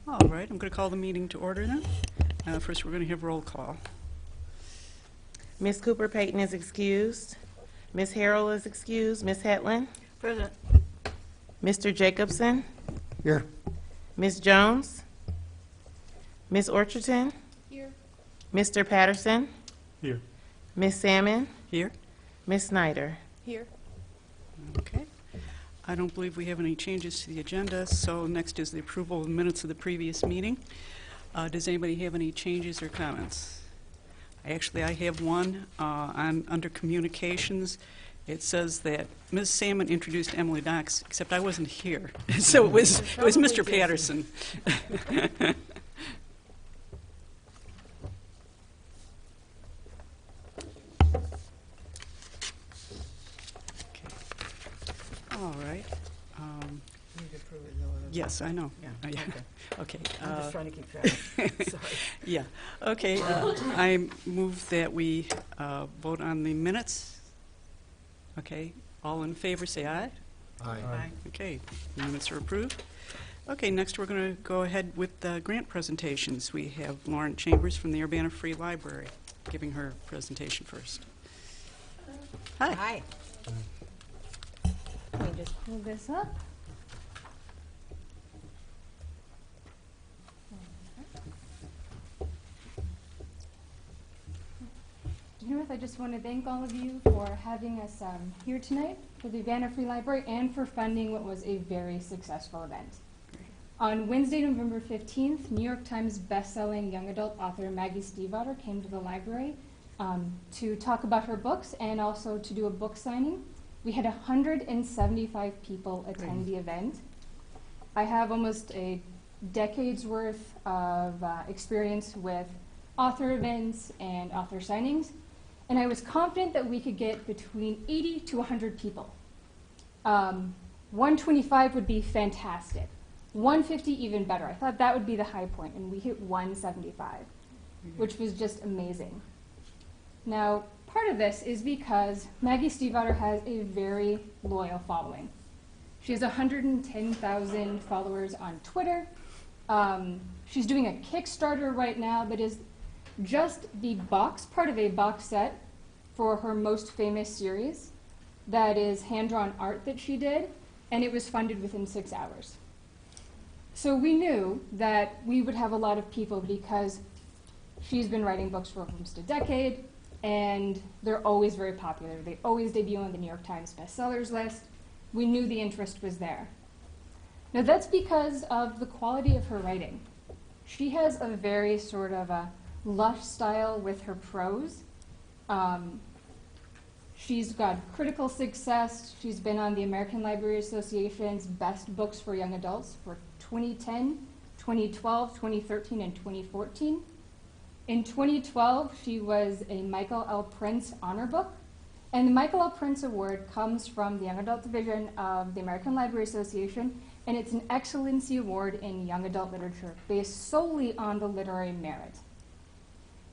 All right, I'm going to call the meeting to order then. First, we're going to have roll call. Ms. Cooper Payton is excused. Ms. Harrell is excused. Ms. Hetland. Present. Mr. Jacobson. Here. Ms. Jones. Ms. Orcherton. Here. Mr. Patterson. Here. Ms. Salmon. Here. Ms. Snyder. Here. Okay. I don't believe we have any changes to the agenda, so next is the approval of minutes of the previous meeting. Does anybody have any changes or comments? Actually, I have one under communications. It says that Ms. Salmon introduced Emily Knox, except I wasn't here. So it was Mr. Patterson. All right. Yes, I know. Yeah, Yeah. okay. Okay. I'm just trying to keep track. Sorry. Yeah. Okay. I move that we vote on the minutes. Okay. All in favor, say aye. Aye. Okay. Minutes are approved. Okay. Next, we're going to go ahead with grant presentations. We have Lauren Chambers from the Urbana Free Library giving her presentation first. Hi. Hi. Let me just pull this up. To begin with, I just want to thank all of you for having us here tonight for the Urbana Free Library and for funding what was a very successful event. On Wednesday, November 15th, New York Times bestselling young adult author Maggie Stiefvater came to the library to talk about her books and also to do a book signing. We had 175 people attend the event. I have almost a decade's worth of experience with author events and author signings, and I was confident that we could get between 80 to 100 people. 125 would be fantastic. 150 even better. I thought that would be the high point, and we hit 175, which was just amazing. Now, part of this is because Maggie Stiefvater has a very loyal following. She has 110,000 followers on Twitter. She's doing a Kickstarter right now that is just the part of a box set for her most famous series that is hand-drawn art that she did, and it was funded within 6 hours. So we knew that we would have a lot of people because she's been writing books for almost a decade, and they're always very popular. They always debut on the New York Times bestsellers list. We knew the interest was there. Now that's because of the quality of her writing. She has a very sort of a lush style with her prose. She's got critical success. She's been on the American Library Association's Best Books for Young Adults for 2010, 2012, 2013, and 2014. In 2012, she was a Michael L. Prince Honor Book, and the Michael L. Prince Award comes from the Young Adult Division of the American Library Association, and it's an excellency award in young adult literature based solely on the literary merit.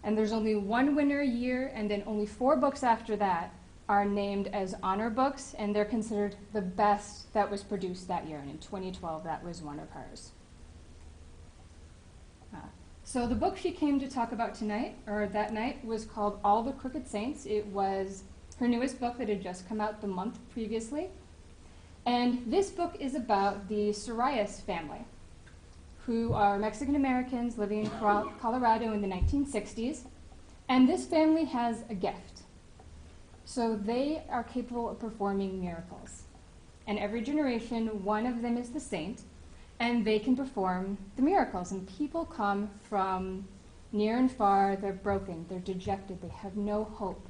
And there's only one winner a year, and then only 4 books after that are named as honor books, and they're considered the best that was produced that year, and in 2012, that was one of hers. So the book she came to talk about tonight, or that night, was called All the Crooked Saints. It was her newest book that had just come out the month previously. And this book is about the Sorayas family, who are Mexican Americans living in Colorado in the 1960s. And this family has a gift. So they are capable of performing miracles. And every generation, one of them is the saint, and they can perform the miracles. And people come from near and far. They're broken, they're dejected, they have no hope.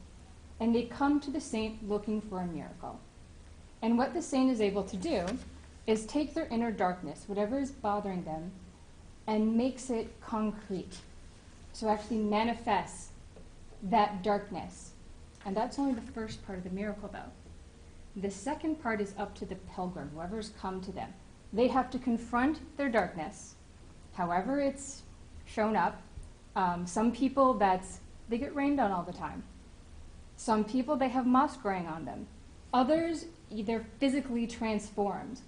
And they come to the saint looking for a miracle. And what the saint is able to do is take their inner darkness, whatever is bothering them, and makes it concrete. So actually manifests that darkness. And that's only the first part of the miracle, though. The second part is up to the pilgrim, whoever's come to them. They have to confront their darkness, however it's shown up. Some people, they get rained on all the time. Some people, they have moss growing on them. Others, they're physically transformed.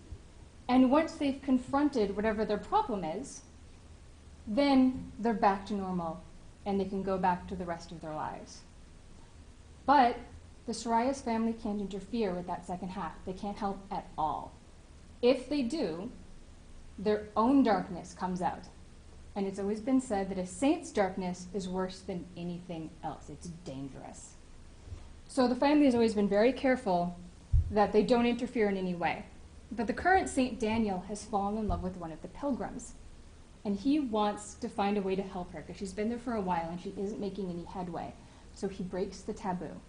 And once they've confronted whatever their problem is, then they're back to normal and they can go back to the rest of their lives. But the Sorayas family can't interfere with that second half. They can't help at all. If they do, their own darkness comes out. And it's always been said that a saint's darkness is worse than anything else. It's dangerous. So the family has always been very careful that they don't interfere in any way. But the current Saint Daniel has fallen in love with one of the pilgrims. And he wants to find a way to help her because she's been there for a while and she isn't making any headway. So he breaks the taboo.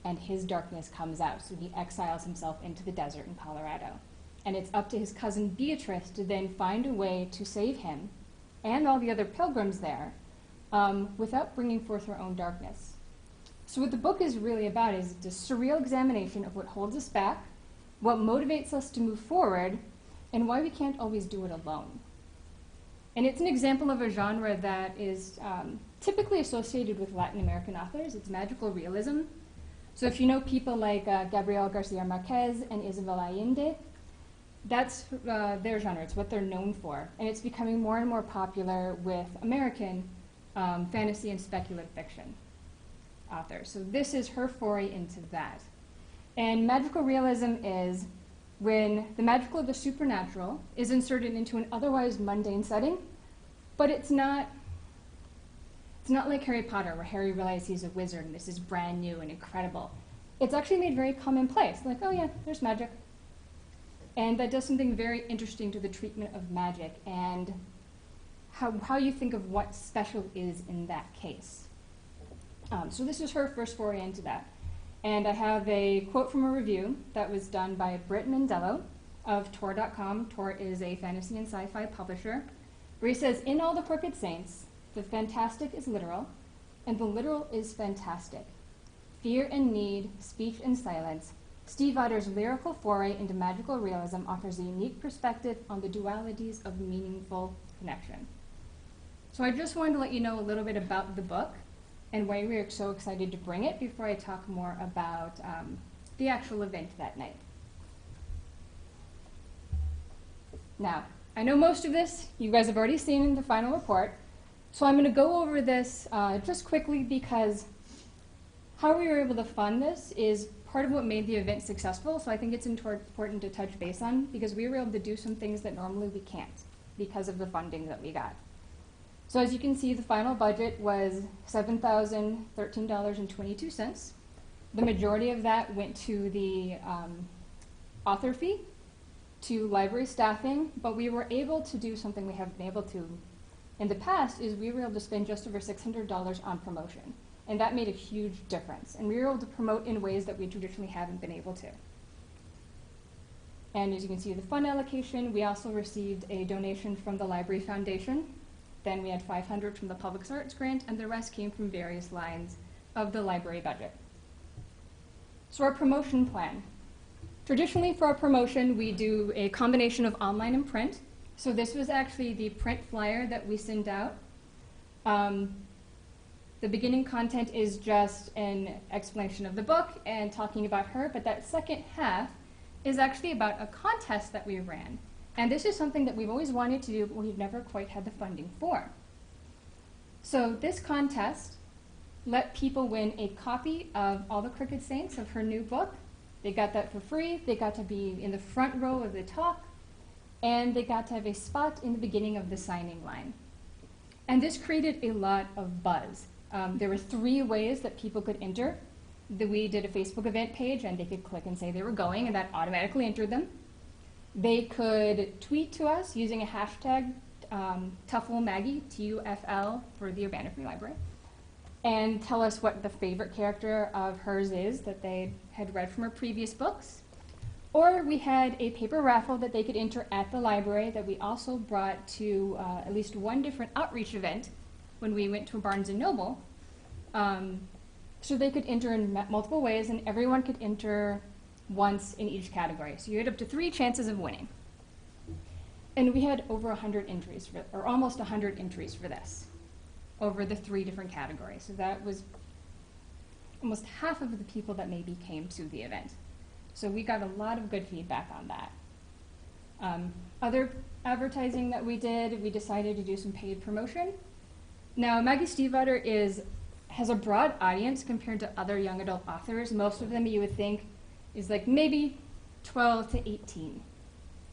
And his darkness comes out. So he exiles himself into the desert in Colorado. And it's up to his cousin Beatrice to then find a way to save him and all the other pilgrims there without bringing forth her own darkness. So what the book is really about is a surreal examination of what holds us back, what motivates us to move forward, and why we can't always do it alone. And it's an example of a genre that is typically associated with Latin American authors. It's magical realism. So if you know people like Gabriel Garcia Marquez and Isabel Allende, that's their genre. It's what they're known for. And it's becoming more and more popular with American fantasy and speculative fiction authors. So this is her foray into that. And magical realism is when the magical or the supernatural is inserted into an otherwise mundane setting, but it's not like Harry Potter, where Harry realizes he's a wizard and this is brand new and incredible. It's actually made very commonplace. Like, oh yeah, there's magic. And that does something very interesting to the treatment of magic and how you think of what special is in that case. So this is her first foray into that. And I have a quote from a review that was done by Britt Mandello of Tor.com. Tor is a fantasy and sci-fi publisher, where he says, in All the Crooked Saints, the fantastic is literal, and the literal is fantastic. Fear and need, speech and silence. Steve Eider's lyrical foray into magical realism offers a unique perspective on the dualities of meaningful connection. So I just wanted to let you know a little bit about the book and why we are so excited to bring it before I talk more about the actual event that night. Now, I know most of this you guys have already seen in the final report, so I'm going to go over this just quickly because how we were able to fund this is part of what made the event successful, so I think it's important to touch base on because we were able to do some things that normally we can't because of the funding that we got. So as you can see, the final budget was $7,013.22. The majority of that went to the author fee, to library staffing, but we were able to do something we haven't been able to in the past is we were able to spend just over $600 on promotion. And that made a huge difference. And we were able to promote in ways that we traditionally haven't been able to. And as you can see, the fund allocation, we also received a donation from the Library Foundation. Then we had $500 from the Public Arts Grant, and the rest came from various lines of the library budget. So our promotion plan. Traditionally for our promotion, we do a combination of online and print. So this was actually the print flyer that we sent out. The beginning content is just an explanation of the book and talking about her, but that second half is actually about a contest that we ran. And this is something that we've always wanted to do, but we've never quite had the funding for. So this contest let people win a copy of All the Crooked Saints of her new book. They got that for free. They got to be in the front row of the talk, and they got to have a spot in the beginning of the signing line. And this created a lot of buzz. There were 3 ways that people could enter. We did a Facebook event page, and they could click and say they were going, and that automatically entered them. They could tweet to us using a hashtag, TUFL-Maggie, T-U-F-L, for the Urbana Free Library, and tell us what the favorite character of hers is that they had read from her previous books. Or we had a paper raffle that they could enter at the library that we also brought to at least one different outreach event when we went to Barnes & Noble. So they could enter in multiple ways, and everyone could enter once in each category. So you had up to 3 chances of winning. And we had over 100 entries, or almost 100 entries for this, over the 3 different categories. So that was almost half of the people that maybe came to the event. So we got a lot of good feedback on that. Other advertising that we did, we decided to do some paid promotion. Now, Maggie Stiefvater has a broad audience compared to other young adult authors. Most of them you would think is like maybe 12 to 18.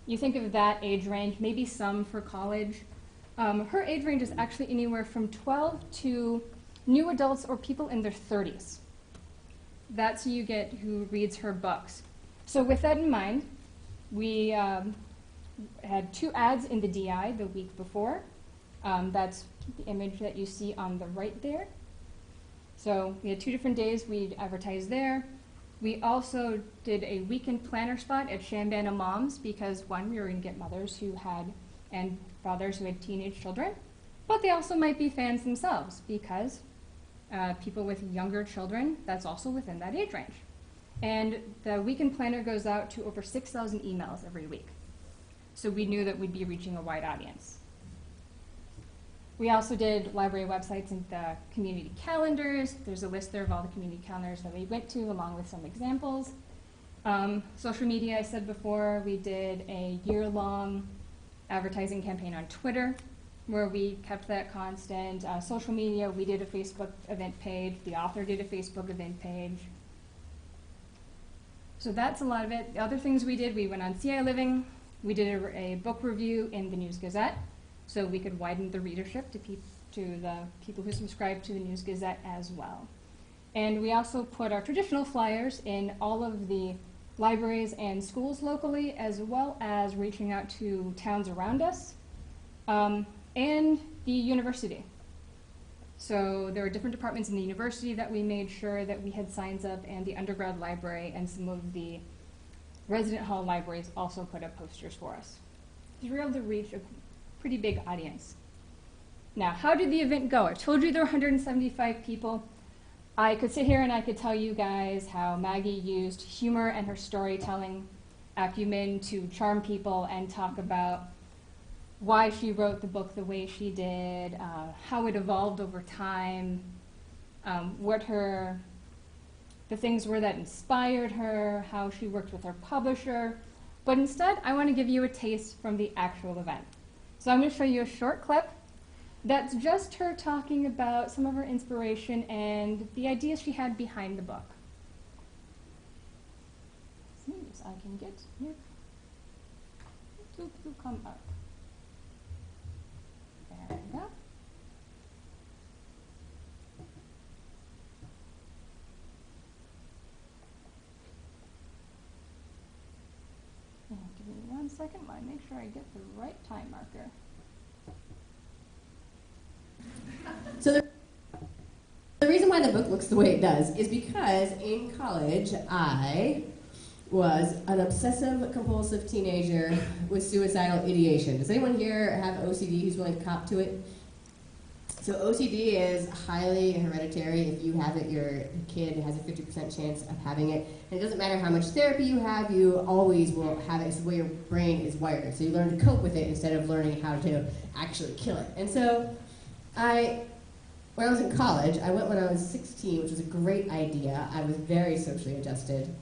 You think of that age range, maybe some for college. Her age range is actually anywhere from 12 to new adults or people in their 30s. That's who you get who reads her books. So with that in mind, we had 2 ads in the DI the week before. That's the image that you see on the right there. So we had 2 different days we'd advertise there. We also did a weekend planner spot at Shambana Moms because, one, we were going to get mothers who had, and fathers who had teenage children, but they also might be fans themselves because people with younger children, that's also within that age range. And the weekend planner goes out to over 6,000 emails every week. So we knew that we'd be reaching a wide audience. We also did library websites and the community calendars. There's a list there of all the community calendars that we went to, along with some examples. Social media, I said before, we did a year-long advertising campaign on Twitter, where we kept that constant. Social media, we did a Facebook event page. The author did a Facebook event page. So that's a lot of it. The other things we did, we went on CI Living. We did a book review in the News Gazette, so we could widen the readership to the people who subscribe to the News Gazette as well. And we also put our traditional flyers in all of the libraries and schools locally, as well as reaching out to towns around us, and the university. So there were different departments in the university that we made sure that we had signs up, and the undergrad library and some of the resident hall libraries also put up posters for us. We were able to reach a pretty big audience. Now, how did the event go? I told you there were 175 people. I could sit here and I could tell you guys how Maggie used humor and her storytelling acumen to charm people and talk about why she wrote the book the way she did, how it evolved over time, what the things were that inspired her, how she worked with her publisher. But instead, I want to give you a taste from the actual event. So I'm going to show you a short clip that's just her talking about some of her inspiration and the ideas she had behind the book. See if I can get here. To come up. There we go. Give me 1 second while I make sure I get the right time marker. So the reason why the book looks the way it does is because in college I was an obsessive compulsive teenager with suicidal ideation. Does anyone here have OCD who's willing to cop to it? So OCD is highly hereditary. If you have it, your kid has a 50% chance of having it. And it doesn't matter how much therapy you have, you always will have it. It's the way your brain is wired. So you learn to cope with it instead of learning how to actually kill it. And so when I was in college, I went when I was 16, which was a great idea. I was very socially adjusted.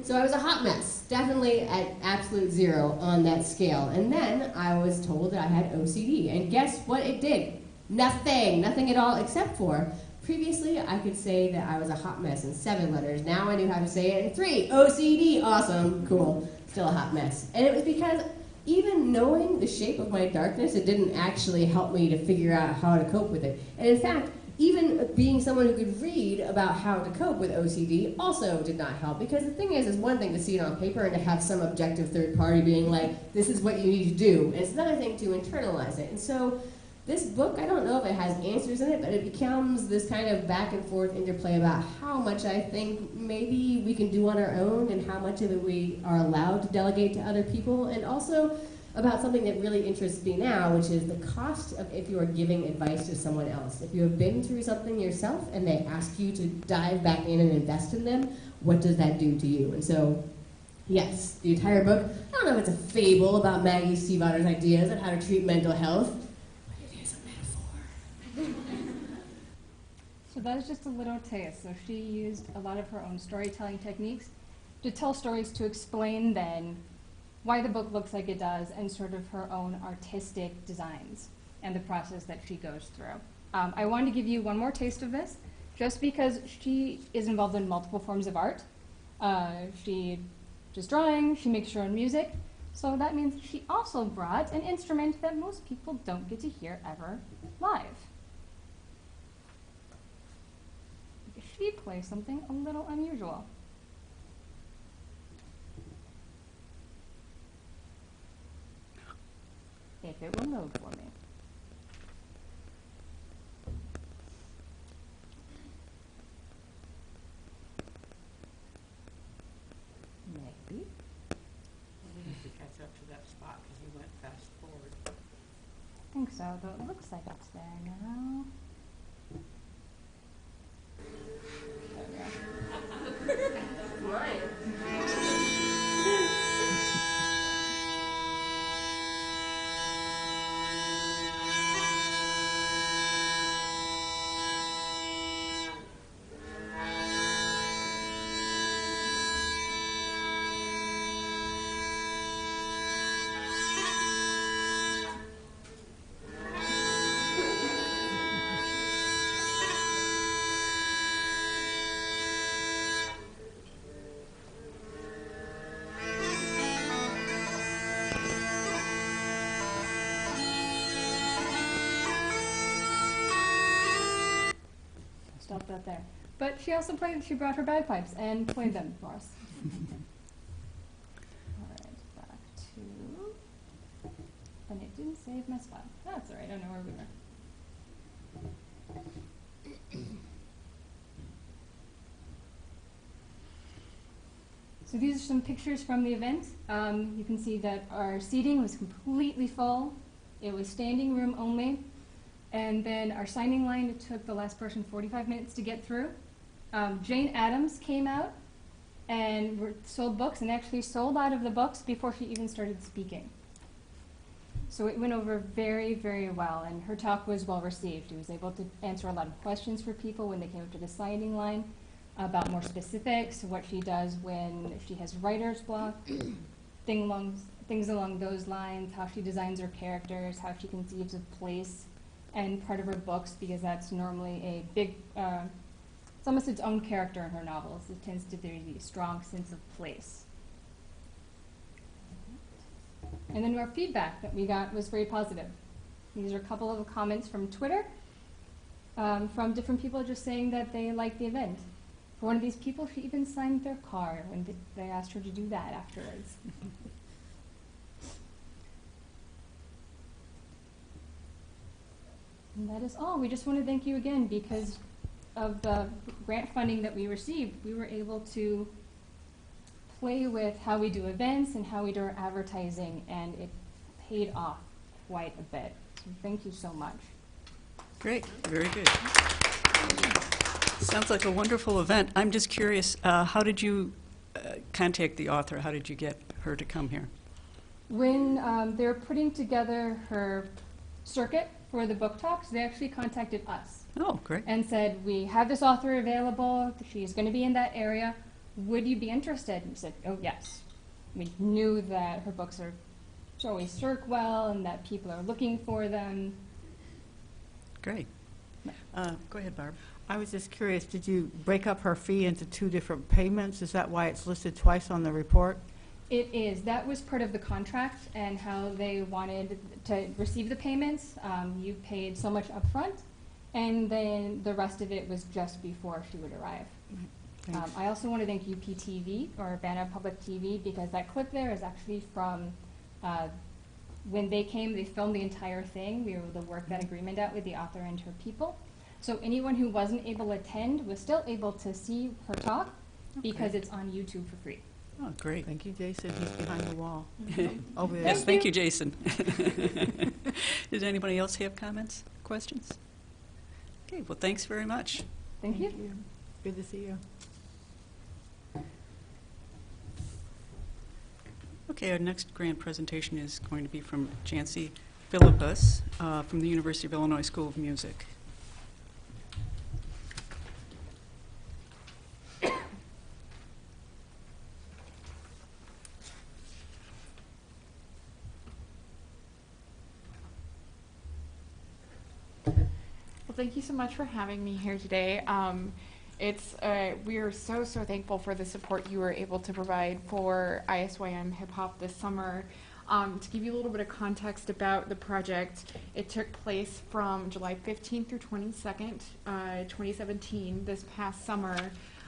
So I was a hot mess, definitely at absolute 0 on that scale. And then I was told that I had OCD. And guess what it did? Nothing at all, except for previously I could say that I was a hot mess in 7 letters. Now I knew how to say it in 3. OCD, awesome, cool, still a hot mess. And it was because even knowing the shape of my darkness, it didn't actually help me to figure out how to cope with it. And in fact, even being someone who could read about how to cope with OCD also did not help. Because the thing is one thing to see it on paper and to have some objective third party being like, this is what you need to do. And it's another thing to internalize it. And so this book, I don't know if it has answers in it, but it becomes this kind of back and forth interplay about how much I think maybe we can do on our own and how much of it we are allowed to delegate to other people, and also about something that really interests me now, which is the cost of if you are giving advice to someone else. If you have been through something yourself and they ask you to dive back in and invest in them, what does that do to you? And so, yes, the entire book, I don't know if it's a fable about Maggie Stiefvater's ideas on how to treat mental health, but it is a metaphor. So that is just a little taste. So she used a lot of her own storytelling techniques to tell stories to explain then why the book looks like it does, and sort of her own artistic designs and the process that she goes through. I wanted to give you one more taste of this, just because she is involved in multiple forms of art. She does drawing, she makes her own music, so that means she also brought an instrument that most people don't get to hear ever live. She plays something a little unusual. If it will load for me. Maybe. We need to catch up to that spot because you went fast forward. I think so, though it looks like it's there now. There we go. Mine. Stop that there. But she also she brought her bagpipes and played them for us. Alright, back to, and it didn't save my spot. That's alright, I know where we were. So these are some pictures from the event. You can see that our seating was completely full. It was standing room only. And then our signing line, it took the last person 45 minutes to get through. Jane Addams came out and sold books, and actually sold out of the books before she even started speaking. So it went over very, very well, and her talk was well received. She was able to answer a lot of questions for people when they came up to the signing line about more specifics, what she does when she has writer's block, things along those lines, how she designs her characters, how she conceives of place and part of her books, because that's normally a big, it's almost its own character in her novels. It tends to be a strong sense of place. And then our feedback that we got was very positive. These are a couple of comments from Twitter, from different people just saying that they liked the event. For one of these people, she even signed their car when they asked her to do that afterwards. And that is all. We just want to thank you again, because of the grant funding that we received, we were able to play with how we do events and how we do our advertising, and it paid off quite a bit. So thank you so much. Great, very good. Sounds like a wonderful event. I'm just curious, how did you contact the author? How did you get her to come here? When they were putting together her circuit for the book talks, they actually contacted us Oh, great. and said, we have this author available, she's going to be in that area, would you be interested? And we said, oh yes. We knew that her books always circ well and that people are looking for them. Great. Go ahead, Barb. I was just curious, did you break up her fee into two different payments? Is that why it's listed twice on the report? It is. That was part of the contract and how they wanted to receive the payments. You paid so much upfront, and then the rest of it was just before she would arrive. Thanks. I also want to thank UPTV, or Urbana Public TV, because that clip there is actually from when they came, they filmed the entire thing. We were able to work that agreement out with the author and her people. So anyone who wasn't able to attend was still able to see her talk because it's on YouTube for free. Oh, great. Thank you, Jason. He's behind the wall. Over there. Yes, thank you, Jason. Does anybody else have comments, questions? Okay, well, thanks very much. Thank you. Good to see you. Okay, our next grant presentation is going to be from Jancy Philippus from the University of Illinois School of Music. thank you so much for having me here today. We are so thankful for the support you were able to provide for ISYM Hip Hop this summer. To give you a little bit of context about the project, it took place from July 15th through 22nd, 2017, this past summer,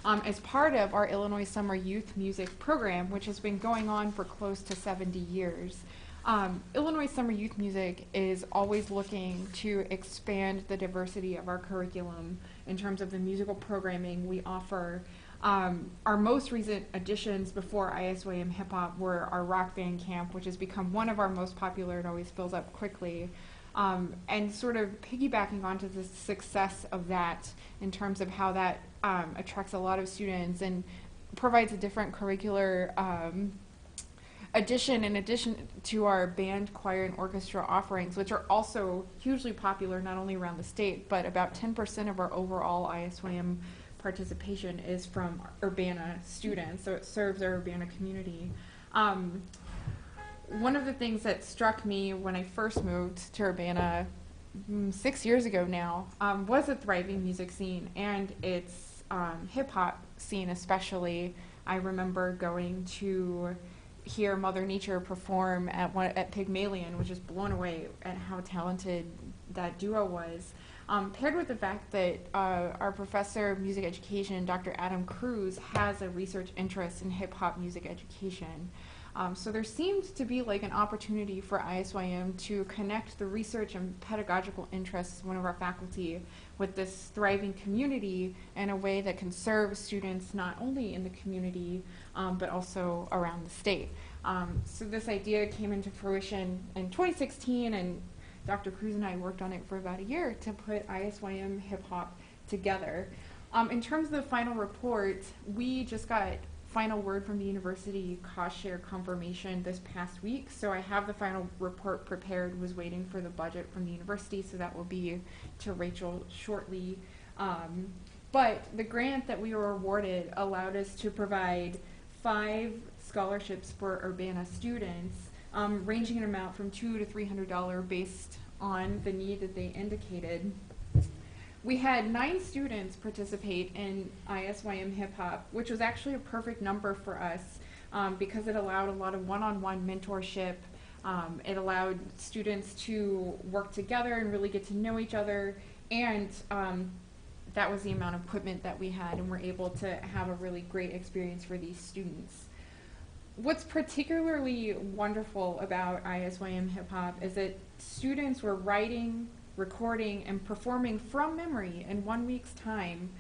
as part of our Illinois Summer Youth Music Program, which has been going on for close to 70 years. Illinois Summer Youth Music is always looking to expand the diversity of our curriculum in terms of the musical programming we offer. Our most recent additions before ISYM Hip Hop were our rock band camp, which has become one of our most popular. It always fills up quickly. And sort of piggybacking onto the success of that in terms of how that attracts a lot of students and provides a different curricular addition in addition to our band, choir, and orchestra offerings, which are also hugely popular not only around the state, but about 10% of our overall ISYM participation is from Urbana students, so it serves our Urbana community. One of the things that struck me when I first moved to Urbana 6 years ago now was a thriving music scene, and its hip-hop scene especially. I remember going to hear Mother Nature perform at Pygmalion, which is blown away at how talented that duo was. Paired with the fact that our professor of music education, Dr. Adam Cruz, has a research interest in hip-hop music education. So there seemed to be like an opportunity for ISYM to connect the research and pedagogical interests of one of our faculty with this thriving community in a way that can serve students not only in the community, but also around the state. So this idea came into fruition in 2016, and Dr. Cruz and I worked on it for about a year to put ISYM Hip Hop together. In terms of the final report, we just got final word from the university cost share confirmation this past week, so I have the final report prepared, was waiting for the budget from the university, so that will be to Rachel shortly. But the grant that we were awarded allowed us to provide 5 scholarships for Urbana students, ranging in amount from $200 to $300 based on the need that they indicated. We had 9 students participate in ISYM Hip Hop, which was actually a perfect number for us because it allowed a lot of one-on-one mentorship. It allowed students to work together and really get to know each other, and that was the amount of equipment that we had, and we're able to have a really great experience for these students. What's particularly wonderful about ISYM Hip Hop is that students were writing, recording, and performing from memory in 1 week's time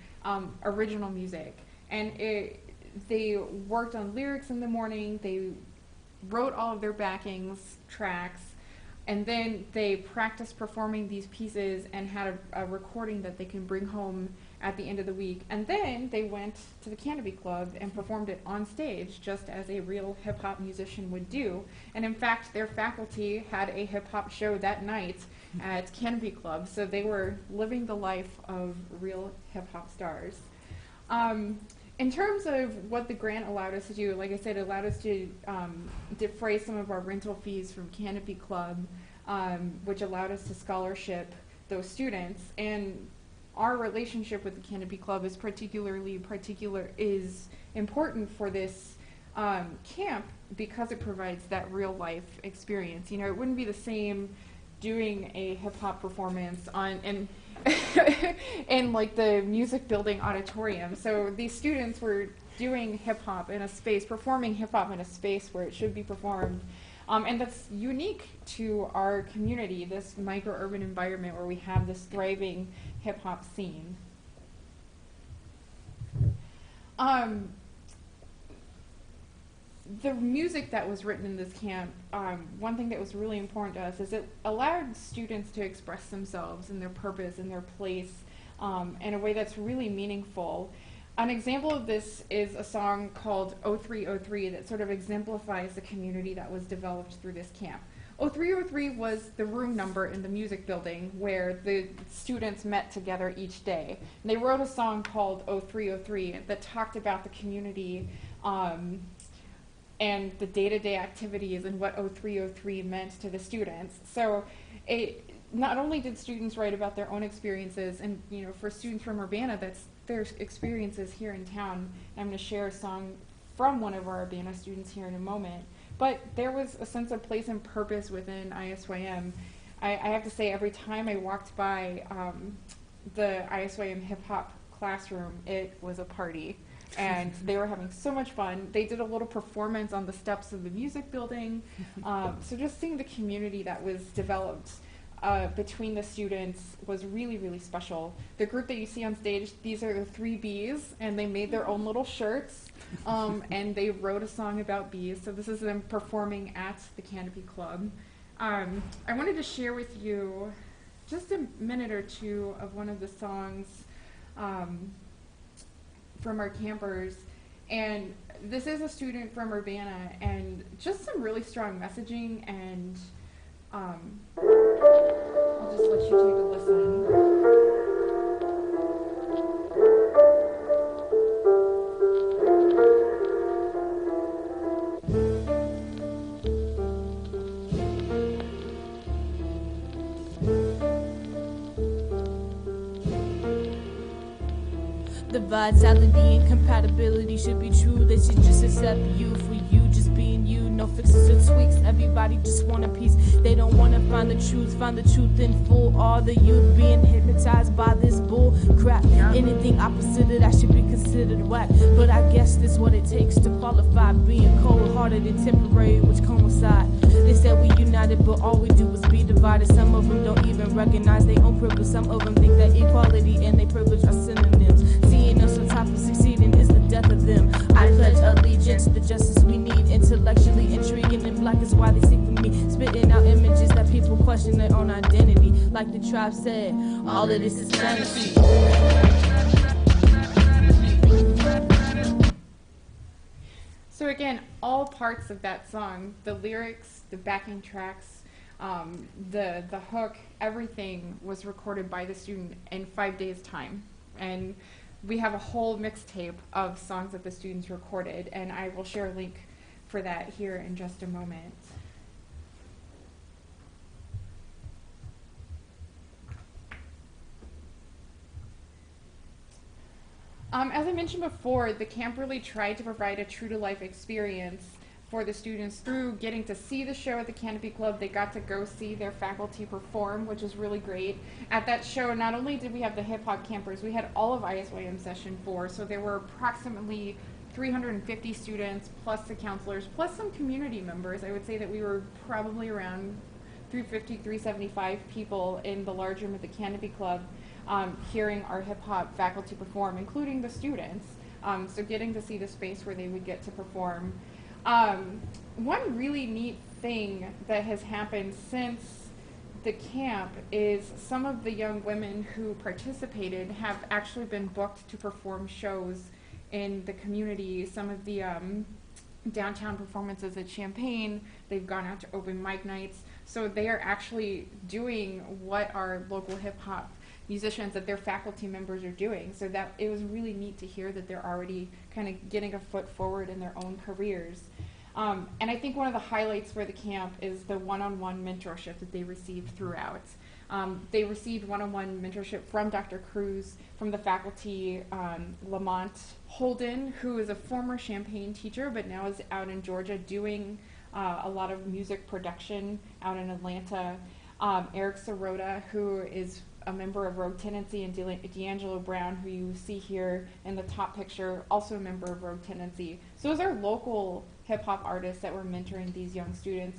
original music. And they worked on lyrics in the morning, they wrote all of their backings tracks, and then they practiced performing these pieces and had a recording that they can bring home at the end of the week. And then they went to the Canopy Club and performed it on stage, just as a real hip-hop musician would do. And in fact, their faculty had a hip-hop show that night at Canopy Club, so they were living the life of real hip-hop stars. In terms of what the grant allowed us to do, like I said, it allowed us to defray some of our rental fees from Canopy Club, which allowed us to scholarship those students. And our relationship with the Canopy Club is important for this camp because it provides that real life experience. You know, it wouldn't be the same doing a hip hop performance in like the music building auditorium. So these students were doing hip hop in a space, performing hip hop in a space where it should be performed. And that's unique to our community, this micro-urban environment where we have this thriving hip-hop scene. The music that was written in this camp, one thing that was really important to us is it allowed students to express themselves and their purpose and their place in a way that's really meaningful. An example of this is a song called 0303 that sort of exemplifies the community that was developed through this camp. 0303 was the room number in the music building where the students met together each day. And they wrote a song called 0303 that talked about the community and the day-to-day activities and what 0303 meant to the students. So not only did students write about their own experiences, and for students from Urbana, that's their experiences here in town. I'm going to share a song from one of our Urbana students here in a moment. But there was a sense of place and purpose within ISYM. I have to say, every time I walked by the ISYM hip hop classroom, it was a party. And they were having so much fun. They did a little performance on the steps of the music building. So just seeing the community that was developed between the students was really, really special. The group that you see on stage, these are the 3 bees, and they made their own little shirts, and they wrote a song about bees. So this is them performing at the Canopy Club. I wanted to share with you just a minute or two of one of the songs from our campers. And this is a student from Urbana, and just some really strong messaging, and I'll just let you take a listen. The vitality and compatibility should be true. They should just accept you for you, just being you. No fixes or tweaks. Everybody just want a piece. They don't want to find the truth in full. All the youth being hypnotized by this bull crap. Anything opposite of that should be considered whack. But I guess this what it takes to qualify. Being cold-hearted and temporary, which coincide. They said we united, but all we do is be divided. Some of them don't even recognize their own privilege. Some of them think that equality and their privilege are synonyms. Seeing us on top of succeeding is the death of them. I pledge allegiance to the justice we need. Intellectually intriguing and black is why they seek for me. Spitting out images that people question their own identity. Like the tribe said, all of this is fantasy. So again, all parts of that song, the lyrics, the backing tracks, the hook, everything was recorded by the student in 5 days' time. And we have a whole mixtape of songs that the students recorded, and I will share a link for that here in just a moment. As I mentioned before, the camp really tried to provide a true-to-life experience for the students through getting to see the show at the Canopy Club. They got to go see their faculty perform, which is really great. At that show, not only did we have the hip-hop campers, we had all of ISYM Session 4, so there were approximately 350 students, plus the counselors, plus some community members. I would say that we were probably around 350, 375 people in the large room at the Canopy Club hearing our hip-hop faculty perform, including the students. So getting to see the space where they would get to perform. One really neat thing that has happened since the camp is some of the young women who participated have actually been booked to perform shows in the community. Some of the downtown performances at Champaign, they've gone out to open mic nights. So they are actually doing what our local hip hop musicians, that their faculty members are doing. So that it was really neat to hear that they're already kind of getting a foot forward in their own careers. And I think one of the highlights for the camp is the one-on-one mentorship that they received throughout. They received one-on-one mentorship from Dr. Cruz, from the faculty, Lamont Holden, who is a former Champaign teacher, but now is out in Georgia doing a lot of music production out in Atlanta. Eric Sirota, who is a member of Rogue Tendency, and D'Angelo Brown, who you see here in the top picture, also a member of Rogue Tendency. So those are local hip-hop artists that were mentoring these young students,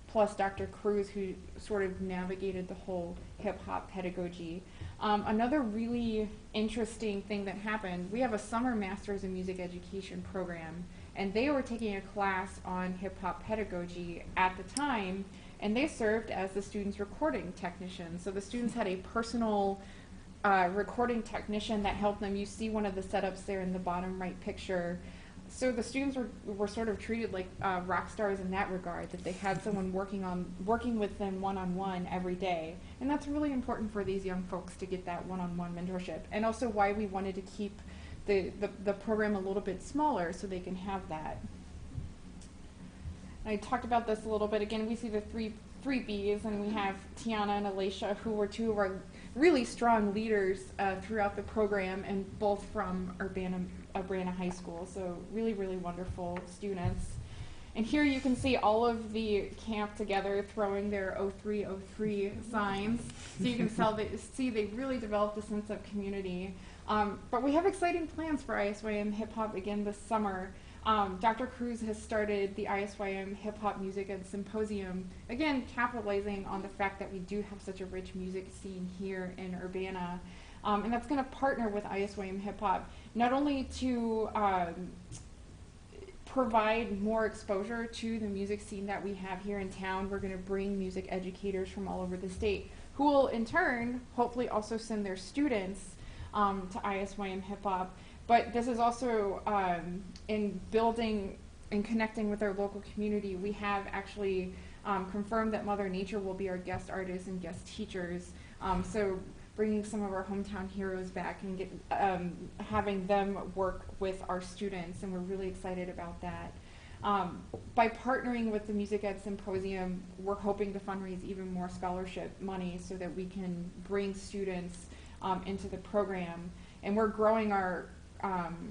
plus Dr. Cruz, who sort of navigated the whole hip-hop pedagogy. Another really interesting thing that happened, we have a summer Masters in Music Education program, and they were taking a class on hip-hop pedagogy at the time, and they served as the students' recording technicians. So the students had a personal recording technician that helped them. You see one of the setups there in the bottom right picture. So the students were sort of treated like rock stars in that regard, that they had someone working with them one-on-one every day. And that's really important for these young folks to get that one-on-one mentorship. And also why we wanted to keep the program a little bit smaller so they can have that. I talked about this a little bit. Again, we see the three Bs, and we have Tiana and Alicia, who were two of our really strong leaders throughout the program, and both from Urbana High School. So really, really wonderful students. And here you can see all of the camp together throwing their 0303 signs. So you can see they really developed a sense of community. But we have exciting plans for ISYM Hip Hop again this summer. Dr. Cruz has started the ISYM Hip Hop Music and Symposium, again capitalizing on the fact that we do have such a rich music scene here in Urbana. And that's going to partner with ISYM Hip Hop, not only to provide more exposure to the music scene that we have here in town. We're going to bring music educators from all over the state, who will in turn hopefully also send their students to ISYM Hip Hop. But this is also in building and connecting with our local community. We have actually confirmed that Mother Nature will be our guest artists and guest teachers. So bringing some of our hometown heroes back and having them work with our students, and we're really excited about that. By partnering with the Music Ed Symposium, we're hoping to fundraise even more scholarship money so that we can bring students into the program. And we're growing our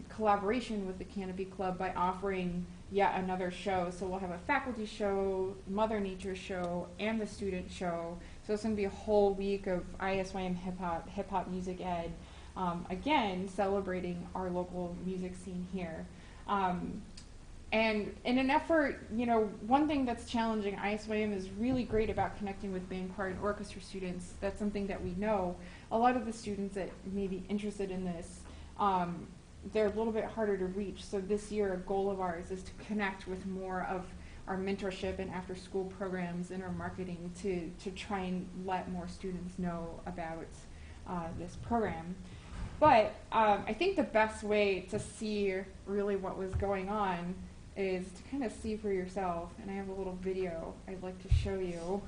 collaboration with the Canopy Club by offering yet another show. So we'll have a faculty show, Mother Nature show, and the student show. So it's going to be a whole week of ISYM hip hop music ed, again, celebrating our local music scene here. And in an effort, you know, one thing that's challenging, ISYM is really great about connecting with band, choir, and orchestra students. That's something that we know. A lot of the students that may be interested in this, they're a little bit harder to reach. So this year, a goal of ours is to connect with more of our mentorship and after-school programs and our marketing to try and let more students know about this program. But I think the best way to see really what was going on is to kind of see for yourself. And I have a little video I'd like to show you.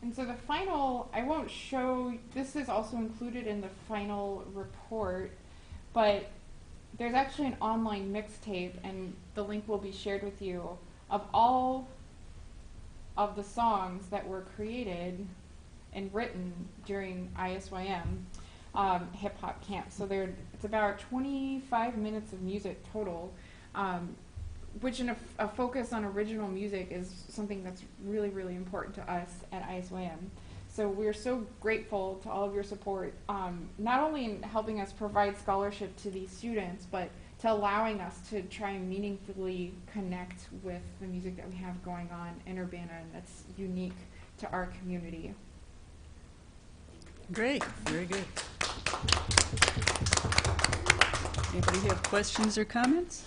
And so the final, I won't show, this is also included in the final report, but there's actually an online mixtape, and the link will be shared with you, of all of the songs that were created and written during ISYM hip hop camp. So it's about 25 minutes of music total, which in a focus on original music is something that's really, really important to us at ISYM. So we're so grateful to all of your support, not only in helping us provide scholarship to these students, but to allowing us to try and meaningfully connect with the music that we have going on in Urbana, and that's unique to our community. Great, very good. Anybody have questions or comments?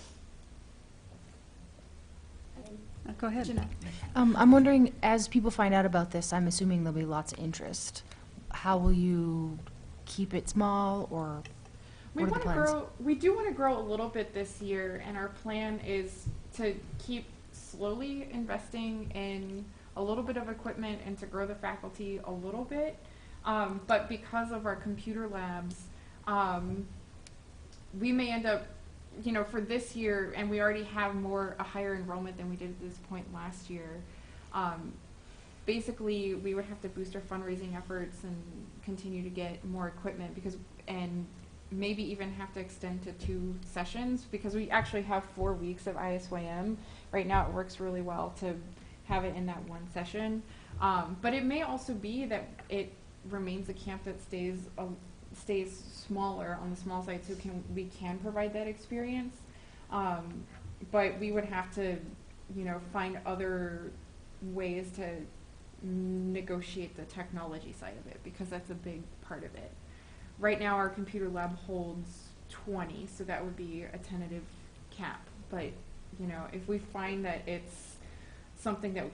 Go ahead. Jeanette. I'm wondering, as people find out about this, I'm assuming there'll be lots of interest. How will you keep it small, or We what are want the to plans? grow. We do want to grow a little bit this year, and our plan is to keep slowly investing in a little bit of equipment and to grow the faculty a little bit. But because of our computer labs, we may end up, you know, for this year, and we already have a higher enrollment than we did at this point last year. Basically, we would have to boost our fundraising efforts and continue to get more equipment and maybe even have to extend to 2 sessions, because we actually have 4 weeks of ISYM. Right now it works really well to have it in that 1 session. But it may also be that it remains a camp that stays smaller on the small side, so we can provide that experience. But we would have to, you know, find other ways to negotiate the technology side of it, because that's a big part of it. Right now our computer lab holds 20, so that would be a tentative cap. But, you know, if we find that it's something that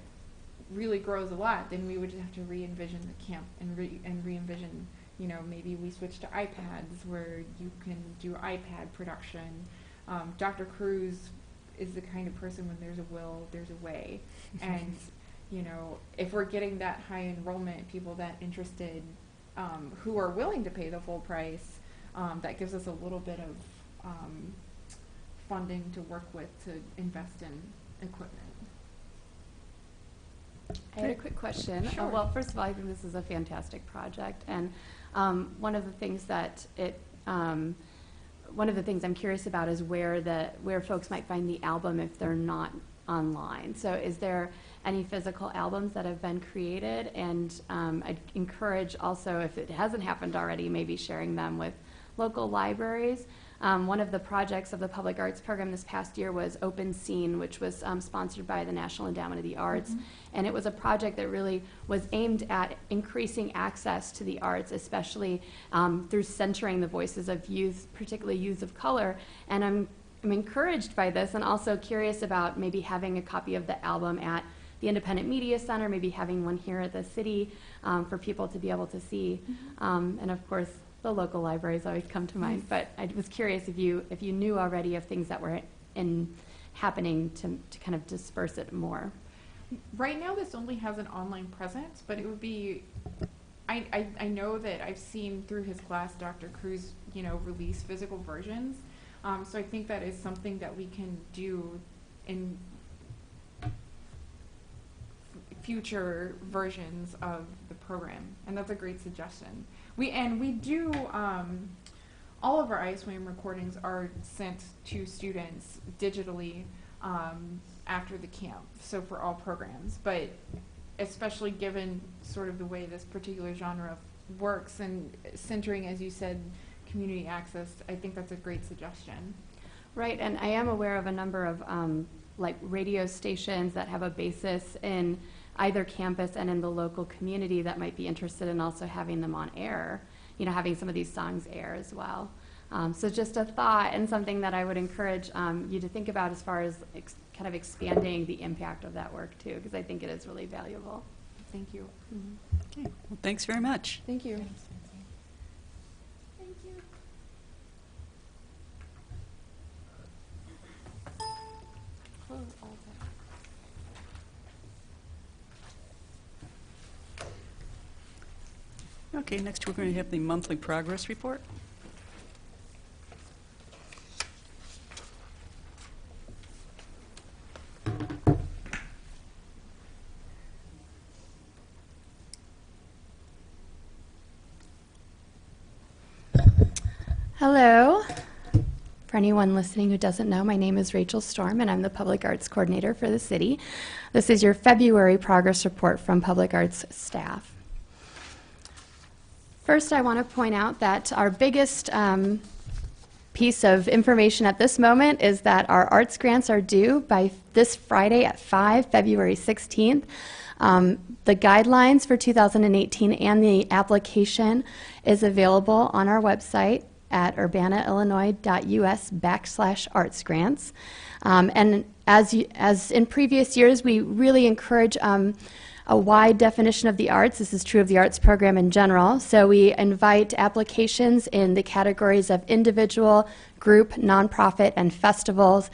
really grows a lot, then we would just have to re-envision the camp and re-envision, you know, maybe we switch to iPads where you can do iPad production. Dr. Cruz is the kind of person, when there's a will, there's a way. And, you know, if we're getting that high enrollment, people that interested, who are willing to pay the full price, that gives us a little bit of funding to work with to invest in equipment. I had a quick question. Sure. Well, first of all, I think this is a fantastic project, and one of the things I'm curious about is where folks might find the album if they're not online. So, is there any physical albums that have been created? And I'd encourage also, if it hasn't happened already, maybe sharing them with local libraries. One of the projects of the Public Arts Program this past year was Open Scene, which was sponsored by the National Endowment of the Arts. Mm-hmm. And it was a project that really was aimed at increasing access to the arts, especially through centering the voices of youth, particularly youth of color. And I'm encouraged by this, and also curious about maybe having a copy of the album at the Independent Media Center, maybe having one here at the city for people to be able to see. Mm-hmm. And of course, the local libraries always come to mind, but I was curious if you knew already of things that were happening to kind of disperse it more. Right now, this only has an online presence, but it would be, I know that I've seen through his class, Dr. Cruz, you know, release physical versions. So I think that is something that we can do in future versions of the program, and that's a great suggestion. We do, all of our ISWAM recordings are sent to students digitally after the camp, so for all programs, but especially given sort of the way this particular genre works and centering, as you said, community access, I think that's a great suggestion. Right, and I am aware of a number of like radio stations that have a basis in either campus and in the local community that might be interested in also having them on air, you know, having some of these songs air as well. So just a thought and something that I would encourage you to think about as far as kind of expanding the impact of that work too, because I think it is really valuable. Thank you. Okay, well, thanks very much. Thank you. Thank you. Okay, next we're going to have the monthly progress report. Hello. For anyone listening who doesn't know, my name is Rachel Storm, and I'm the Public Arts Coordinator for the city. This is your February progress report from Public Arts staff. First, I want to point out that our biggest piece of information at this moment is that our arts grants are due by this Friday at 5, February 16th. The guidelines for 2018 and the application is available on our website at urbanaillinois.us/artsgrants. And as in previous years, we really encourage a wide definition of the arts. This is true of the arts program in general. So we invite applications in the categories of individual, group, nonprofit, and festivals.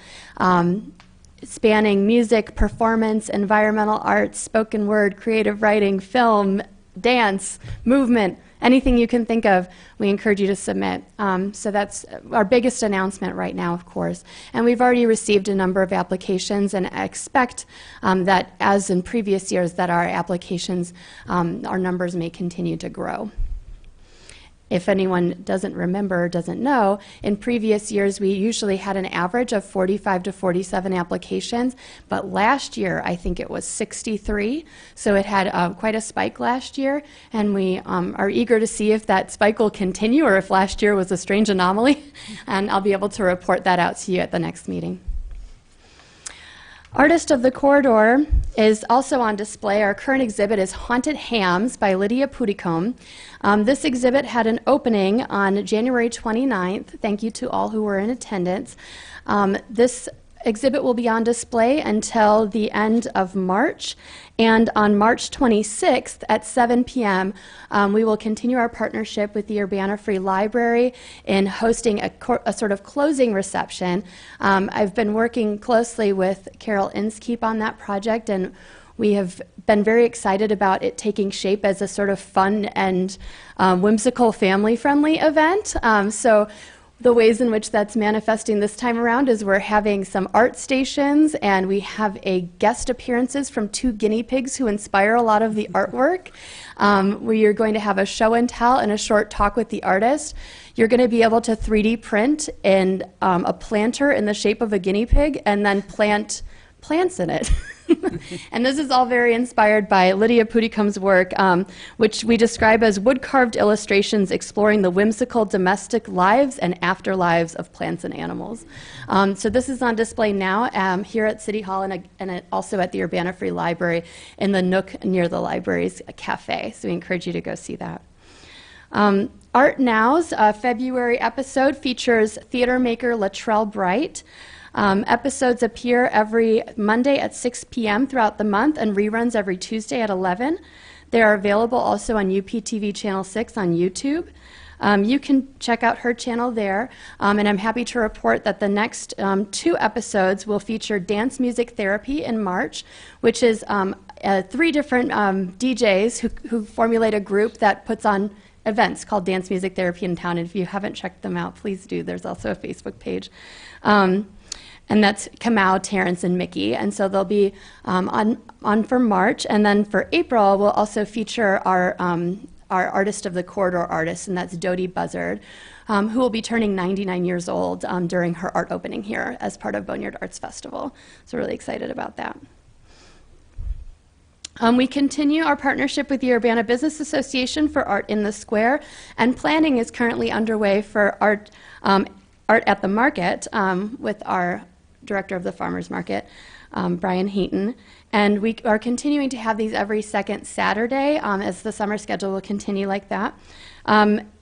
spanning music, performance, environmental arts, spoken word, creative writing, film, dance, movement, anything you can think of, we encourage you to submit. So that's our biggest announcement right now, of course. And we've already received a number of applications, and I expect that, as in previous years, that our applications, our numbers may continue to grow. If anyone doesn't remember or doesn't know, in previous years we usually had an average of 45 to 47 applications, but last year I think it was 63, so it had quite a spike last year, and we are eager to see if that spike will continue or if last year was a strange anomaly, and I'll be able to report that out to you at the next meeting. Artist of the Corridor is also on display. Our current exhibit is Haunted Hams by Lydia Puticombe. This exhibit had an opening on January 29th. Thank you to all who were in attendance. This exhibit will be on display until the end of March, and on March 26th at 7 p.m. We will continue our partnership with the Urbana Free Library in hosting a sort of closing reception. I've been working closely with Carol Inskeep on that project, and we have been very excited about it taking shape as a sort of fun and whimsical, family-friendly event. So the ways in which that's manifesting this time around is we're having some art stations, and we have a guest appearances from 2 guinea pigs who inspire a lot of the artwork. We are going to have a show and tell and a short talk with the artist. You're going to be able to 3D print in a planter in the shape of a guinea pig and then plant plants in it. And this is all very inspired by Lydia Puticombe's work, which we describe as wood-carved illustrations exploring the whimsical domestic lives and afterlives of plants and animals. So this is on display now here at City Hall and also at the Urbana Free Library in the nook near the library's cafe. So we encourage you to go see that. Art Now's February episode features theater maker Latrell Bright. Episodes appear every Monday at 6 p.m. throughout the month and reruns every Tuesday at 11. They are available also on UPTV Channel 6 on YouTube. You can check out her channel there, and I'm happy to report that the next 2 episodes will feature Dance Music Therapy in March, which is 3 different DJs who formulate a group that puts on events called Dance Music Therapy in town, and if you haven't checked them out, please do. There's also a Facebook page. And that's Kamau, Terrence, and Mickey. And so they'll be on for March. And then for April, we'll also feature our Artist of the Corridor artist, and that's Dodie Buzzard, who will be turning 99 years old during her art opening here as part of Boneyard Arts Festival. So really excited about that. We continue our partnership with the Urbana Business Association for Art in the Square, and planning is currently underway for Art at the Market with our director of the Farmers Market, Brian Heaton. And we are continuing to have these every second Saturday as the summer schedule will continue like that.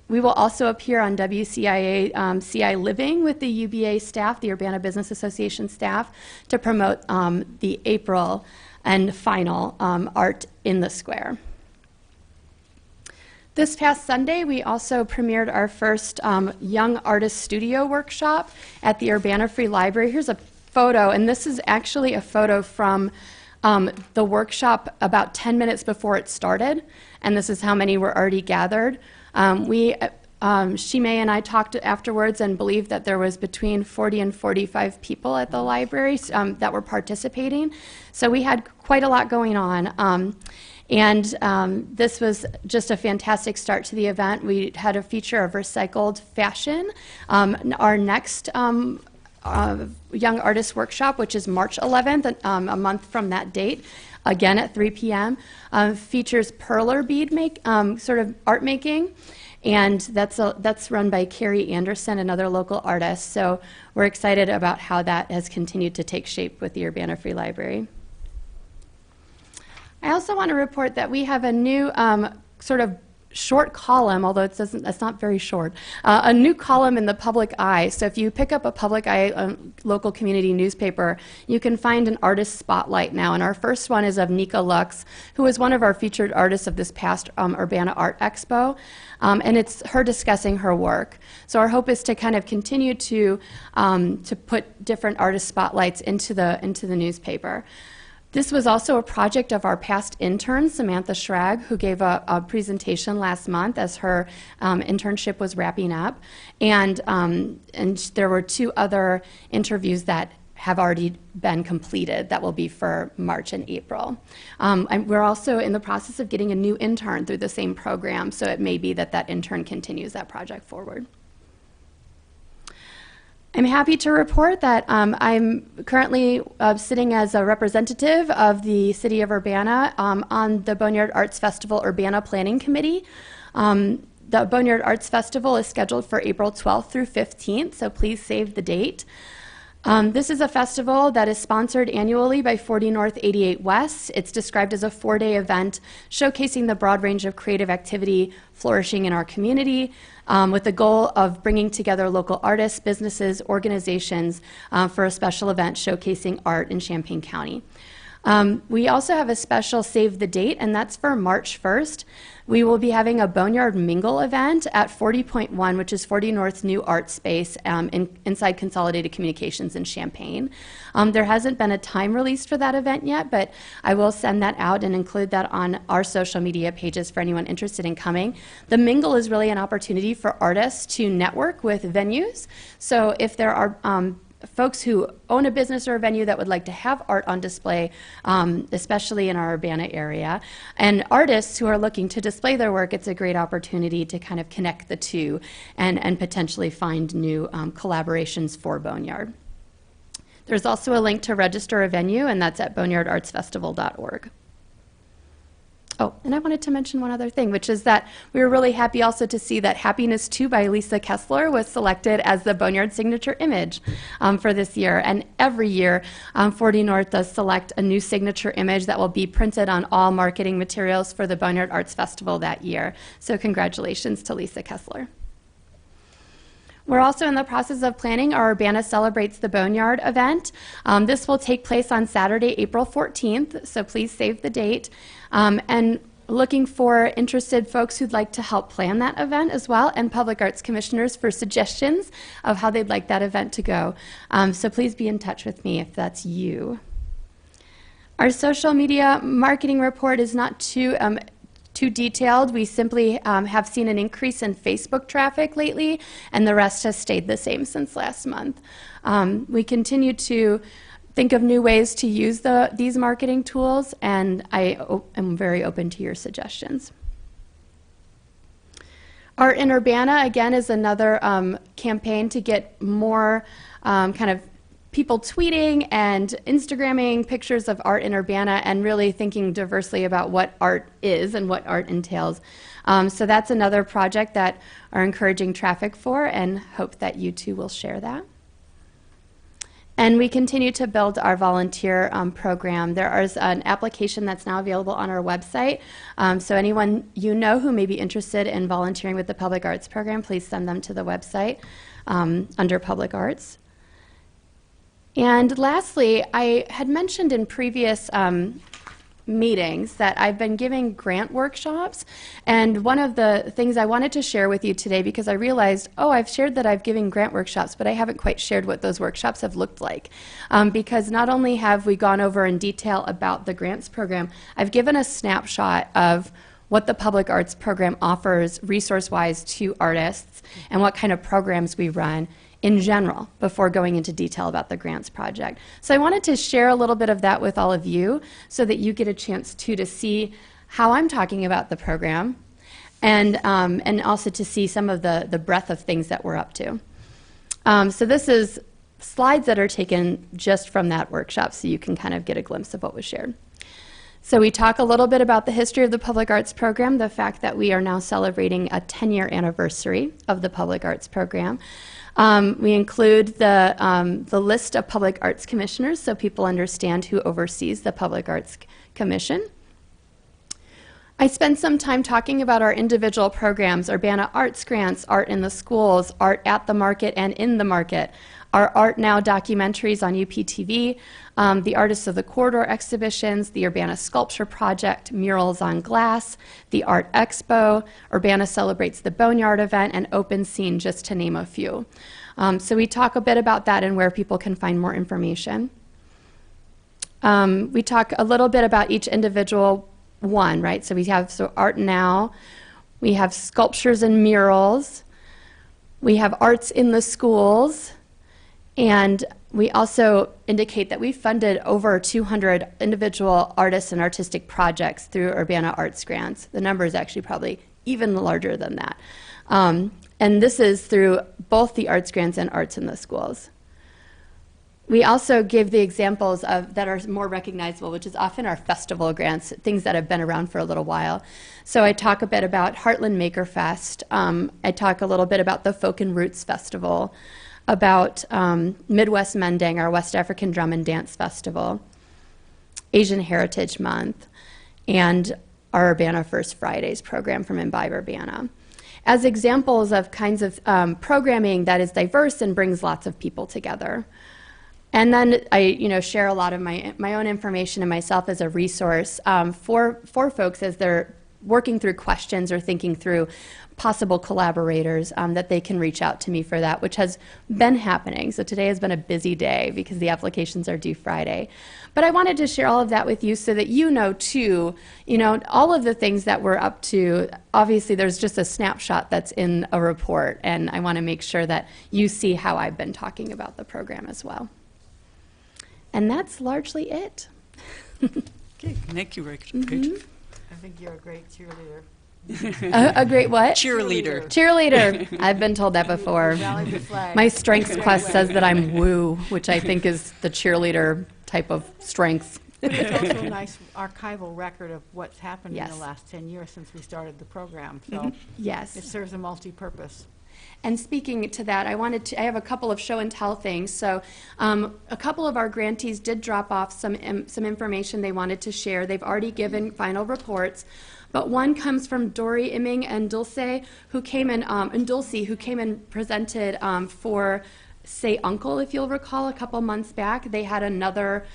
We will also appear on WCIA CI Living with the UBA staff, the Urbana Business Association staff, to promote the April and final Art in the Square. This past Sunday, we also premiered our first Young Artist Studio workshop at the Urbana Free Library. Here's a photo, and this is actually a photo from the workshop about 10 minutes before it started, and this is how many were already gathered. Shimei and I talked afterwards and believed that there was between 40 and 45 people at the library that were participating. So we had quite a lot going on. This was just a fantastic start to the event. We had a feature of recycled fashion. Our next Young Artist Workshop, which is March 11th, a month from that date, again at 3 p.m., features perler bead sort of art making. And that's run by Carrie Anderson, another local artist. So we're excited about how that has continued to take shape with the Urbana Free Library. I also want to report that we have a new sort of short column, although it's not very short, a new column in the Public Eye. So if you pick up a Public Eye local community newspaper, you can find an artist spotlight now. And our first one is of Nika Lux, who was one of our featured artists of this past Urbana Art Expo. And it's her discussing her work. So our hope is to kind of continue to put different artist spotlights into the newspaper. This was also a project of our past intern, Samantha Schrag, who gave a presentation last month as her internship was wrapping up. And there were 2 other interviews that have already been completed that will be for March and April. And we're also in the process of getting a new intern through the same program, so it may be that that intern continues that project forward. I'm happy to report that I'm currently sitting as a representative of the City of Urbana on the Boneyard Arts Festival Urbana Planning Committee. The Boneyard Arts Festival is scheduled for April 12th through 15th, so please save the date. This is a festival that is sponsored annually by 40 North 88 West. It's described as a 4-day event showcasing the broad range of creative activity flourishing in our community, with the goal of bringing together local artists, businesses, organizations for a special event showcasing art in Champaign County. We also have a special save the date, and that's for March 1st. We will be having a Boneyard Mingle event at 40.1, which is 40 North's new art space inside Consolidated Communications in Champaign. There hasn't been a time released for that event yet, but I will send that out and include that on our social media pages for anyone interested in coming. The Mingle is really an opportunity for artists to network with venues. So if there are folks who own a business or a venue that would like to have art on display, especially in our Urbana area, and artists who are looking to display their work, it's a great opportunity to kind of connect the two and potentially find new collaborations for Boneyard. There's also a link to register a venue, and that's at boneyardartsfestival.org. Oh, and I wanted to mention one other thing, which is that we were really happy also to see that Happiness 2 by Lisa Kessler was selected as the Boneyard signature image for this year. And every year, 40 North does select a new signature image that will be printed on all marketing materials for the Boneyard Arts Festival that year. So congratulations to Lisa Kessler. We're also in the process of planning our Urbana Celebrates the Boneyard event. This will take place on Saturday, April 14th, so please save the date. And looking for interested folks who'd like to help plan that event as well, and public arts commissioners for suggestions of how they'd like that event to go. So please be in touch with me if that's you. Our social media marketing report is not too detailed. We simply have seen an increase in Facebook traffic lately, and the rest has stayed the same since last month. We continue to think of new ways to use these marketing tools, and I am very open to your suggestions. Art in Urbana, again, is another campaign to get more kind of people tweeting and Instagramming pictures of art in Urbana and really thinking diversely about what art is and what art entails. So that's another project that are encouraging traffic for, and hope that you too will share that. And we continue to build our volunteer program. There is an application that's now available on our website. So anyone you know who may be interested in volunteering with the Public Arts Program, please send them to the website under Public Arts. And lastly, I had mentioned in previous meetings that I've been giving grant workshops, and one of the things I wanted to share with you today, because I realized, I've shared that I've given grant workshops, but I haven't quite shared what those workshops have looked like. Because not only have we gone over in detail about the grants program, I've given a snapshot of what the Public Arts Program offers resource-wise to artists and what kind of programs we run in general before going into detail about the grants project. So I wanted to share a little bit of that with all of you so that you get a chance to see how I'm talking about the program, and also to see some of the breadth of things that we're up to. So this is slides that are taken just from that workshop, so you can kind of get a glimpse of what was shared. So we talk a little bit about the history of the Public Arts Program, the fact that we are now celebrating a 10-year anniversary of the Public Arts Program. We include the list of Public Arts Commissioners so people understand who oversees the Public Arts Commission. I spent some time talking about our individual programs, Urbana Arts Grants, Art in the Schools, Art at the Market and in the Market, our Art Now documentaries on UPTV, the Artists of the Corridor exhibitions, the Urbana Sculpture Project, Murals on Glass, the Art Expo, Urbana Celebrates the Boneyard event, and Open Scene, just to name a few. So we talk a bit about that and where people can find more information. We talk a little bit about each individual one, right? So we have Art Now, we have Sculptures and Murals, we have Arts in the Schools, and we also indicate that we funded over 200 individual artists and artistic projects through Urbana Arts Grants. The number is actually probably even larger than that. And this is through both the Arts Grants and Arts in the Schools. We also give the examples of that are more recognizable, which is often our festival grants, things that have been around for a little while. So I talk a bit about Heartland Maker Fest. I talk a little bit about the Folk and Roots Festival, about Midwest Mending, our West African Drum and Dance Festival, Asian Heritage Month, and our Urbana First Fridays program from Imbibe Urbana, as examples of kinds of programming that is diverse and brings lots of people together. And then I, share a lot of my own information and myself as a resource for folks as they're working through questions or thinking through possible collaborators that they can reach out to me for that, which has been happening. So today has been a busy day because the applications are due Friday. But I wanted to share all of that with you so that too, all of the things that we're up to. Obviously, there's just a snapshot that's in a report, and I want to make sure that you see how I've been talking about the program as well. And that's largely it. Okay, thank you, Rachel. I think you're a great cheerleader. A great what? Cheerleader. Cheerleader. I've been told that before. Rally the flag. My strengths quest says that I'm woo, which I think is the cheerleader type of strengths. But it's also a nice archival record of what's happened in Yes. the last 10 years since we started the program. So Yes. it serves a multi-purpose. And speaking to that, I have a couple of show and tell things. So a couple of our grantees did drop off some information they wanted to share. They've already given final reports. But one comes from Dory Imming and Dulce, who came and presented for Say Uncle, if you'll recall, a couple months back. They had another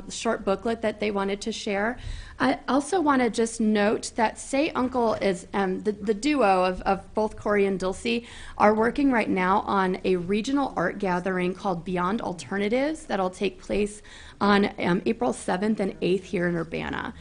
short booklet that they wanted to share. I also want to just note that Say Uncle is the duo of both Corey and Dulce are working right now on a regional art gathering called Beyond Alternatives that'll take place on April 7th and 8th here in Urbana.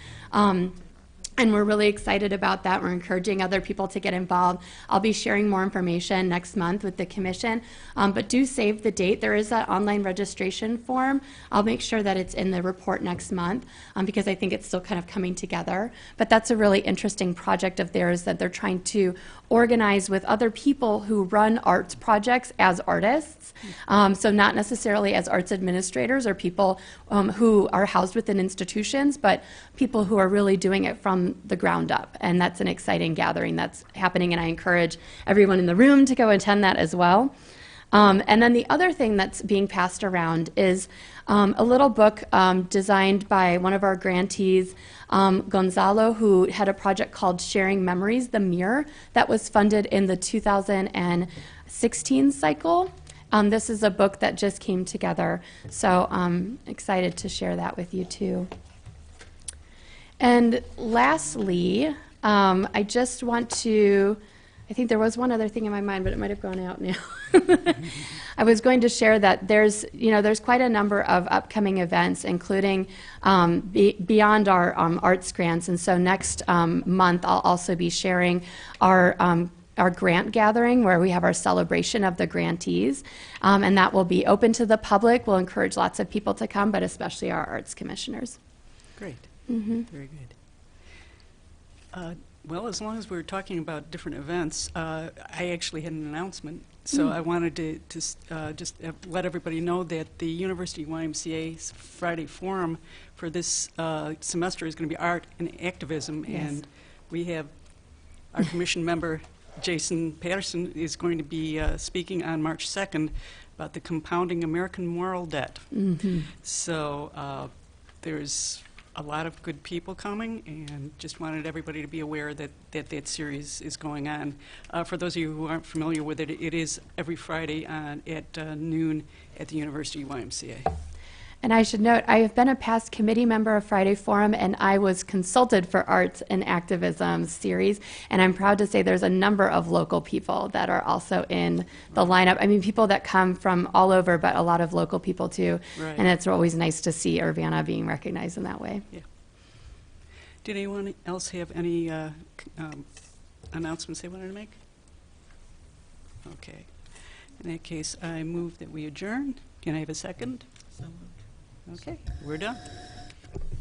And we're really excited about that. We're encouraging other people to get involved. I'll be sharing more information next month with the commission, but do save the date. There is that online registration form. I'll make sure that it's in the report next month because I think it's still kind of coming together. But that's a really interesting project of theirs that they're trying to organize with other people who run arts projects as artists. So not necessarily as arts administrators or people who are housed within institutions, but people who are really doing it from the ground up. And that's an exciting gathering that's happening, and I encourage everyone in the room to go attend that as well. And then the other thing that's being passed around is a little book designed by one of our grantees, Gonzalo, who had a project called Sharing Memories, The Mirror, that was funded in the 2016 cycle. This is a book that just came together, so I'm excited to share that with you too. And lastly, I just want to, I think there was one other thing in my mind, but it might have gone out now. I was going to share that there's quite a number of upcoming events, including beyond our arts grants. And so next month, I'll also be sharing our grant gathering where we have our celebration of the grantees. And that will be open to the public. We'll encourage lots of people to come, but especially our arts commissioners. Great. Very good. Well, as long as we're talking about different events, I actually had an announcement. So I wanted to just let everybody know that the University YMCA's Friday Forum for this semester is going to be art and activism. Yes. And we have our commission member, Jason Patterson, is going to be speaking on March 2nd about the compounding American moral debt. So there's a lot of good people coming, and just wanted everybody to be aware that that series is going on. For those of you who aren't familiar with it, it is every Friday at noon at the University YMCA. And I should note, I have been a past committee member of Friday Forum, and I was consulted for Arts and Activism series, and I'm proud to say there's a number of local people that are also in the lineup. I mean, people that come from all over, but a lot of local people too. Right. And it's always nice to see Urbana being recognized in that way. Did anyone else have any announcements they wanted to make? Okay. In that case, I move that we adjourn. Can I have a second? Okay, we're done.